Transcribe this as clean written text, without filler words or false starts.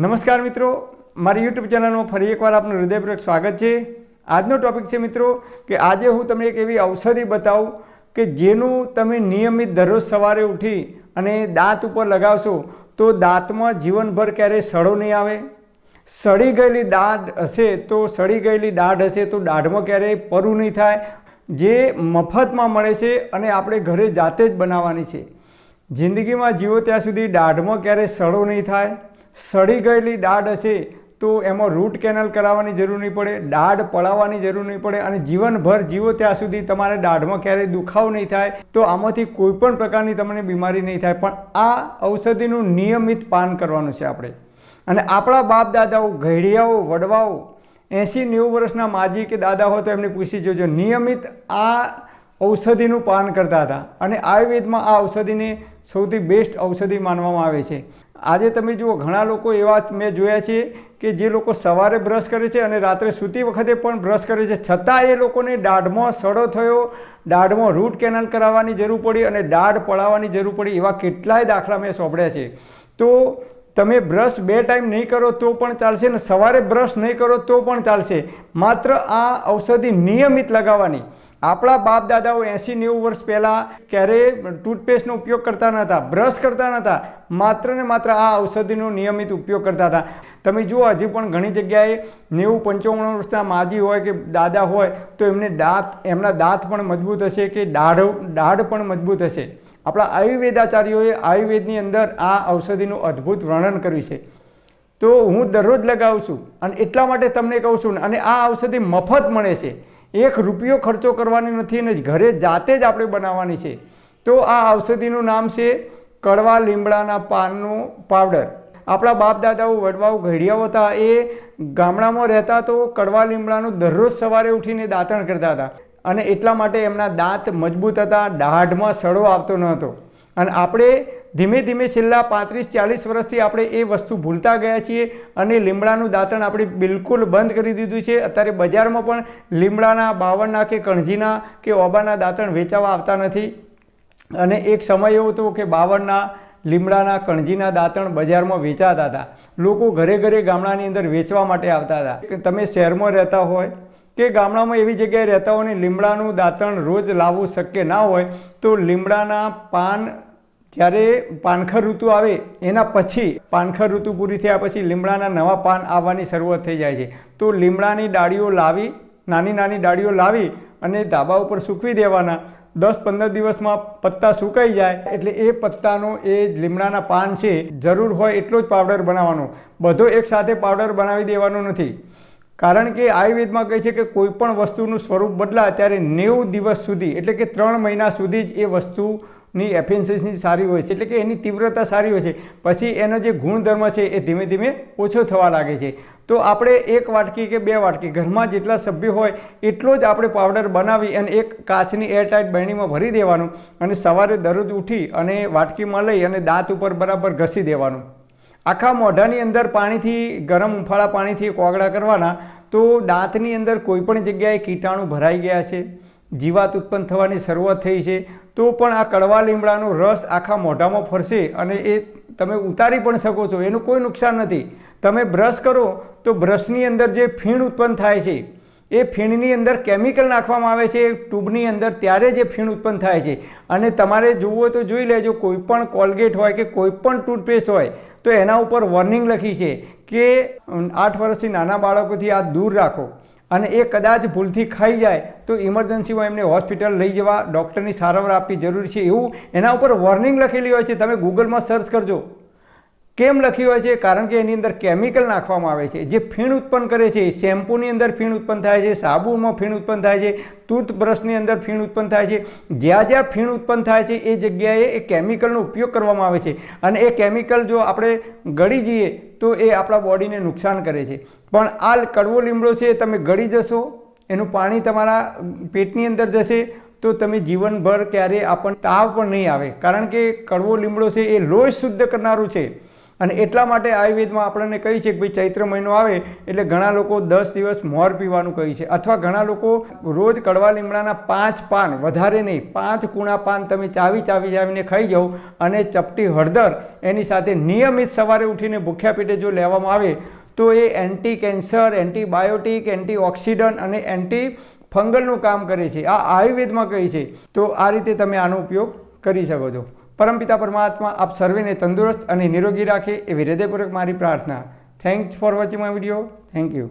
નમસ્કાર મિત્રો, મારી યુટ્યુબ ચેનલમાં ફરી એકવાર આપનું હૃદયપૂર્વક સ્વાગત છે। આજનો ટોપિક છે મિત્રો કે આજે હું તમને એક એવી ઔષધિ બતાવું કે જેનું તમે નિયમિત દરરોજ સવારે ઉઠી અને દાંત ઉપર લગાવશો તો દાંતમાં જીવનભર ક્યારેય સડો નહીં આવે। સડી ગયેલી દાઢ હશે તો દાઢમાં ક્યારેય પરું નહીં થાય, જે મફતમાં મળે છે અને આપણે ઘરે જાતે જ બનાવવાની છે। જિંદગીમાં જીવો ત્યાં સુધી દાઢમાં ક્યારેય સડો નહીં થાય। સડી ગયેલી દાઢ હશે તો એમાં રૂટ કેનલ કરાવવાની જરૂર નહીં પડે, દાઢ પડાવવાની જરૂર નહીં પડે અને જીવનભર જીવો ત્યાં સુધી તમારે દાઢમાં ક્યારેય દુખાવો નહીં થાય। તો આમાંથી કોઈ પણ પ્રકારની તમને બીમારી નહીં થાય, પણ આ ઔષધિનું નિયમિત પાન કરવાનું છે આપણે। અને આપણા બાપ દાદાઓ, ઘડિયાઓ, વડવાઓ 80-90 વર્ષના માજી કે દાદા હોય તો એમને પૂછી જોજો, નિયમિત આ ઔષધિનું પાન કરતા હતા અને આયુર્વેદમાં આ ઔષધિને સૌથી બેસ્ટ ઔષધિ માનવામાં આવે છે। આજે તમે જુઓ, ઘણા લોકો એવા મેં જોયા છે કે જે લોકો સવારે બ્રશ કરે છે અને રાત્રે સૂતી વખતે પણ બ્રશ કરે છે, છતાં એ લોકોને દાઢમાં સડો થયો, દાઢમાં રૂટ કેનલ કરાવવાની જરૂર પડી અને દાઢ પડાવવાની જરૂર પડી, એવા કેટલાય દાખલા મેં સાંભળ્યા છે। તો તમે બ્રશ 2 ટાઈમ નહીં કરો તો પણ ચાલશે ને સવારે બ્રશ નહીં કરો તો પણ ચાલશે, માત્ર આ ઔષધિ નિયમિત લગાવવાની। આપણા બાપ દાદાઓ 80-90 વર્ષ પહેલાં ક્યારેય ટૂથપેસ્ટનો ઉપયોગ કરતા નહોતા, બ્રશ કરતા નહોતા, માત્ર ને માત્ર આ ઔષધિનો નિયમિત ઉપયોગ કરતા હતા। તમે જુઓ, હજી પણ ઘણી જગ્યાએ 90-95 વર્ષના માજી હોય કે દાદા હોય તો એમના દાંત પણ મજબૂત હશે કે દાઢ પણ મજબૂત હશે। આપણા આયુર્વેદાચાર્યોએ આયુર્વેદની અંદર આ ઔષધિનું અદ્ભુત વર્ણન કર્યું છે। તો હું દરરોજ લગાવું છું અને એટલા માટે તમને કહું છું, અને આ ઔષધિ મફત મળે છે, 1 રૂપિયો ખર્ચો કરવાની નથી અને ઘરે જાતે જ આપણે બનાવવાની છે। તો આ ઔષધિનું નામ છે કડવા લીમડાના પાનનો પાવડર। આપણા બાપ દાદાઓ, વડવાઓ, ઘડિયાઓ હતા, એ ગામડામાં રહેતા તો કડવા લીમડાનું દરરોજ સવારે ઉઠીને દાંતણ કરતા હતા અને એટલા માટે એમના દાંત મજબૂત હતા, દાઢમાં સડો આવતો ન હતો। અને આપણે ધીમે ધીમે છેલ્લા 35-40 વર્ષથી આપણે એ વસ્તુ ભૂલતા ગયા છીએ અને લીમડાનું દાંતણ આપણે બિલકુલ બંધ કરી દીધું છે। અત્યારે બજારમાં પણ લીમડાના, બાવળના કે કણજીના કે ઓબાના દાંતણ વેચાવા આવતા નથી। અને એક સમય એવો હતો કે બાવળના, લીમડાના, કણજીના દાંતણ બજારમાં વેચાતા હતા, લોકો ઘરે ઘરે ગામડાની અંદર વેચવા માટે આવતા હતા। તમે શહેરમાં રહેતા હોય કે ગામડામાં એવી જગ્યાએ રહેતા હોય ને લીમડાનું દાંતણ રોજ લાવવું શક્ય ના હોય તો લીમડાના પાન, જ્યારે પાનખર ઋતુ આવે એના પછી, પાનખર ઋતુ પૂરી થયા પછી લીમડાના નવા પાન આવવાની શરૂઆત થઈ જાય છે। તો લીમડાની ડાળીઓ લાવી, નાની નાની ડાળીઓ લાવી અને ધાબા ઉપર સૂકવી દેવાના। 10-15 દિવસમાં પત્તા સુકાઈ જાય એટલે એ પત્તાનો, એ લીમડાના પાન છે, જરૂર હોય એટલો જ પાવડર બનાવવાનો, બધો એકસાથે પાવડર બનાવી દેવાનો નથી। કારણ કે આયુર્વેદમાં કહે છે કે કોઈ પણ વસ્તુનું સ્વરૂપ બદલાય ત્યારે 90 દિવસ સુધી, એટલે કે 3 મહિના સુધી જ એ વસ્તુની એફિશિયન્સી સારી હોય છે, એટલે કે એની તીવ્રતા સારી હોય છે, પછી એનો જે ગુણધર્મ છે એ ધીમે ધીમે ઓછો થવા લાગે છે। તો આપણે 1 વાટકી કે 2 વાટકી, ઘરમાં જેટલા સભ્યો હોય એટલો જ આપણે પાવડર બનાવી અને એક કાચની એરટાઇટ બરણીમાં ભરી દેવાનું અને સવારે દરરોજ ઉઠી અને વાટકીમાં લઈ અને દાંત ઉપર બરાબર ઘસી દેવાનું। આખા મોઢાની અંદર પાણીથી, ગરમ ઉફાળા પાણીથી કોગળા કરવાના। તો દાંતની અંદર કોઈ પણ જગ્યાએ કીટાણુ ભરાઈ ગયા છે, જીવાત ઉત્પન્ન થવાની શરૂઆત થઈ છે તો પણ આ કડવા લીમડાનો રસ આખા મોઢામાં ફરશે અને એ તમે ઉતારી પણ શકો છો, એનું કોઈ નુકસાન નથી। તમે બ્રશ કરો તો બ્રશની અંદર જે ફીણ ઉત્પન્ન થાય છે એ ફીણની અંદર કેમિકલ નાખવામાં આવે છે ટ્યુબની અંદર, ત્યારે જે ફીણ ઉત્પન્ન થાય છે। અને તમારે જોવું હોય તો જોઈ લેજો, કોઈ પણ કોલગેટ હોય કે કોઈ પણ ટૂથપેસ્ટ હોય તો એના ઉપર વોર્નિંગ લખી છે કે 8 વર્ષથી નાના બાળકોથી આ દૂર રાખો, અને એ કદાચ ભૂલથી ખાઈ જાય તો ઇમરજન્સીમાં એમને હોસ્પિટલ લઈ જવા, ડૉક્ટરની સારવાર આપવી જરૂરી છે, એવું એના ઉપર વોર્નિંગ લખેલી હોય છે। તમે ગૂગલમાં સર્ચ કરજો કેમ લખી હોય છે, કારણ કે એની અંદર કેમિકલ નાખવામાં આવે છે જે ફીણ ઉત્પન્ન કરે છે। શેમ્પૂની અંદર ફીણ ઉત્પન્ન થાય છે, સાબુમાં ફીણ ઉત્પન્ન થાય છે, ટૂથબ્રશની અંદર ફીણ ઉત્પન્ન થાય છે, જ્યાં જ્યાં ફીણ ઉત્પન્ન થાય છે એ જગ્યાએ એ કેમિકલનો ઉપયોગ કરવામાં આવે છે અને એ કેમિકલ જો આપણે ગળી જઈએ તો એ આપણા બોડીને નુકસાન કરે છે। પણ આ કડવો લીમડો છે, તમે ગળી જશો, એનું પાણી તમારા પેટની અંદર જશે તો તમે જીવનભર ક્યારે આપણને તાવ પણ નહીં આવે, કારણ કે કડવો લીમડો છે એ લોહી શુદ્ધ કરનારું છે। અને એટલા માટે આયુર્વેદમાં આપણને કહી છે કે ભાઈ ચૈત્ર મહિનો આવે એટલે ઘણા લોકો 10 દિવસ મોર પીવાનું કહે છે, અથવા ઘણા લોકો રોજ કડવા લીમડાના 5 પાન, વધારે નહીં 5 કૂણા પાન તમે ચાવીને ખાઈ જાઓ અને ચપટી હળદર એની સાથે નિયમિત સવારે ઉઠીને ભૂખ્યા પેટે જો લેવામાં આવે તો એ એન્ટી કેન્સર, એન્ટીબાયોટિક, એન્ટીઓક્સિડન્ટ અને એન્ટી ફંગલનું કામ કરે છે. આ આયુર્વેદમાં કહે છે. તો આ રીતે તમે આનો ઉપયોગ કરી શકો છો. પરમપિતા પરમાત્મા આપ સર્વેને તંદુરસ્ત અને નિરોગી રાખે એવી હૃદયપૂર્વક મારી પ્રાર્થના. Thanks for watching my video. Thank you.